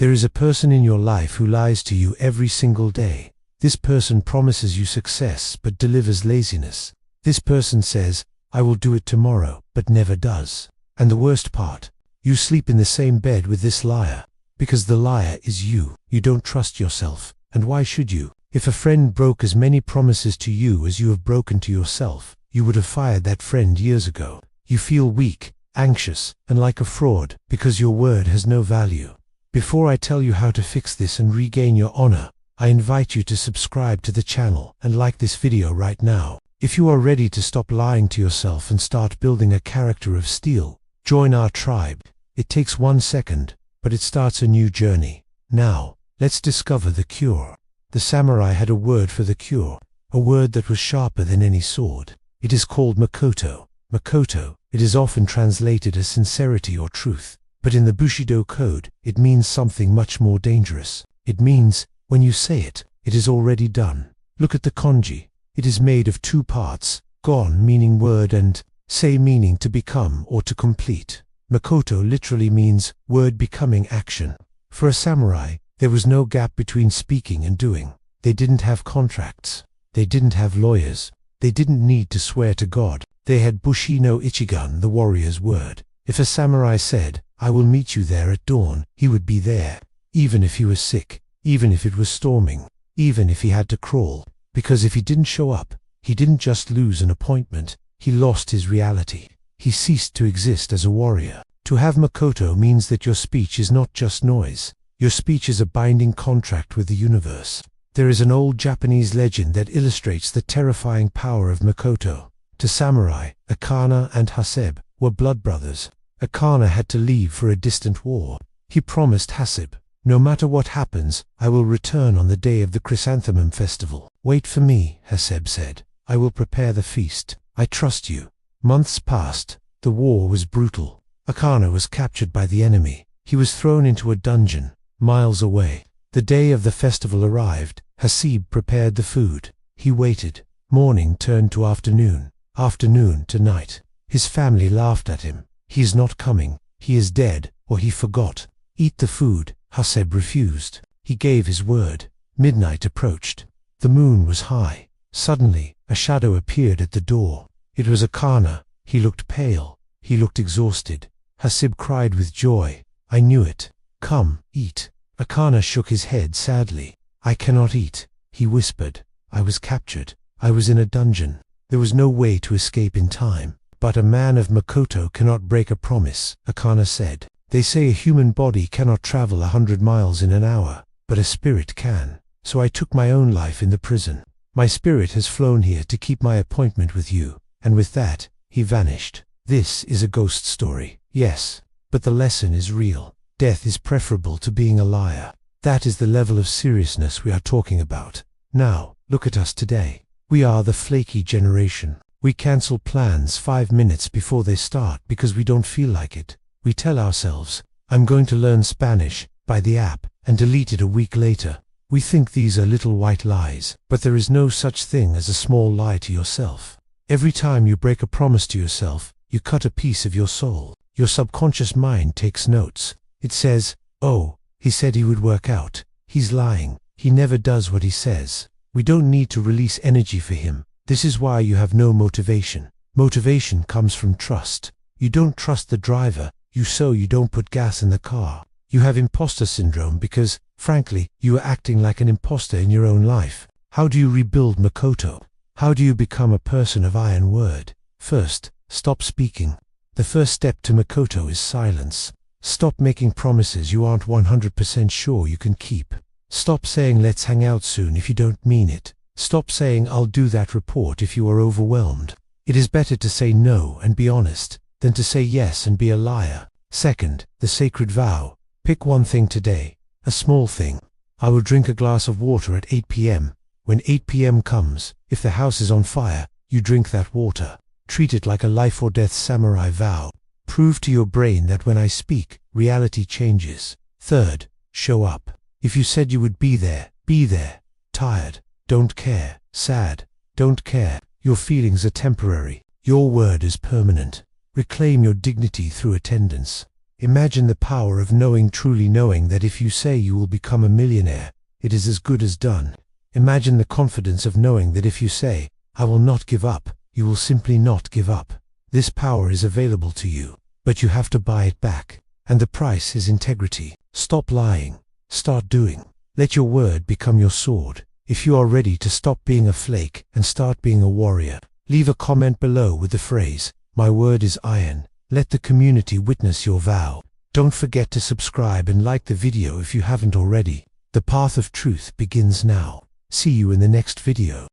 There is a person in your life who lies to you every single day. This person promises you success but delivers laziness. This person says, "I will do it tomorrow," but never does. And the worst part, you sleep in the same bed with this liar. Because the liar is you. You don't trust yourself. And why should you? If a friend broke as many promises to you as you have broken to yourself, you would have fired that friend years ago. You feel weak, anxious, and like a fraud because your word has no value. Before I tell you how to fix this and regain your honor, I invite you to subscribe to the channel and like this video right now. If you are ready to stop lying to yourself and start building a character of steel, join our tribe. It takes 1 second, but it starts a new journey. Now, let's discover the cure. The samurai had a word for the cure, a word that was sharper than any sword. It is called Makoto. Makoto, it is often translated as sincerity or truth, but in the Bushido code, it means something much more dangerous. It means, when you say it, it is already done. Look at the kanji. It is made of 2 parts, gon meaning word and sei meaning to become or to complete. Makoto literally means word becoming action. For a samurai, there was no gap between speaking and doing. They didn't have contracts. They didn't have lawyers. They didn't need to swear to God. They had Bushido Ichigan, the warrior's word. If a samurai said, "I will meet you there at dawn," he would be there. Even if he was sick, even if it was storming, even if he had to crawl. Because if he didn't show up, he didn't just lose an appointment, he lost his reality. He ceased to exist as a warrior. To have Makoto means that your speech is not just noise. Your speech is a binding contract with the universe. There is an old Japanese legend that illustrates the terrifying power of Makoto. To samurai, Akana and Haseb were blood brothers. Akana had to leave for a distant war. He promised Haseb, "No matter what happens, I will return on the day of the chrysanthemum festival." "Wait for me," Haseb said. "I will prepare the feast. I trust you." Months passed. The war was brutal. Akana was captured by the enemy. He was thrown into a dungeon, miles away. The day of the festival arrived. Haseb prepared the food. He waited. Morning turned to afternoon, afternoon to night. His family laughed at him. "He is not coming. He is dead, or he forgot." "Eat the food." Haseb refused. He gave his word. Midnight approached. The moon was high. Suddenly, a shadow appeared at the door. It was Akana. He looked pale. He looked exhausted. Haseb cried with joy. "I knew it. Come, eat." Akana shook his head sadly. "I cannot eat," he whispered. "I was captured. I was in a dungeon. There was no way to escape in time." "But a man of Makoto cannot break a promise," Akana said. "They say a human body cannot travel 100 miles in an hour, but a spirit can. So I took my own life in the prison. My spirit has flown here to keep my appointment with you." And with that, he vanished. This is a ghost story, yes, but the lesson is real. Death is preferable to being a liar. That is the level of seriousness we are talking about. Now, look at us today. We are the flaky generation. We cancel plans 5 minutes before they start because we don't feel like it. We tell ourselves, "I'm going to learn Spanish," by the app, and delete it a week later. We think these are little white lies, but there is no such thing as a small lie to yourself. Every time you break a promise to yourself, you cut a piece of your soul. Your subconscious mind takes notes. It says, "Oh, he said he would work out. He's lying. He never does what he says." We don't need to release energy for him. This is why you have no motivation. Motivation comes from trust. You don't trust the driver, so you don't put gas in the car. You have imposter syndrome because, frankly, you are acting like an imposter in your own life. How do you rebuild Makoto? How do you become a person of iron word? First, stop speaking. The first step to Makoto is silence. Stop making promises you aren't 100% sure you can keep. Stop saying "let's hang out soon" if you don't mean it. Stop saying "I'll do that report" if you are overwhelmed. It is better to say no and be honest than to say yes and be a liar. Second, the sacred vow. Pick one thing today, a small thing. "I will drink a glass of water at 8 p.m. When 8 p.m. comes, if the house is on fire, you drink that water. Treat it like a life or death samurai vow. Prove to your brain that when I speak, reality changes. Third, show up. If you said you would be there, be there. Tired, don't care. Sad, don't care. Your feelings are temporary. Your word is permanent. Reclaim your dignity through attendance. Imagine the power of knowing, truly knowing that if you say you will become a millionaire, it is as good as done. Imagine the confidence of knowing that if you say, I will not give up, you will simply not give up. This power is available to you, but you have to buy it back. And the price is integrity. Stop lying. Start doing. Let your word become your sword. If you are ready to stop being a flake and start being a warrior, leave a comment below with the phrase, "My word is iron." Let the community witness your vow. Don't forget to subscribe and like the video if you haven't already. The path of truth begins now. See you in the next video.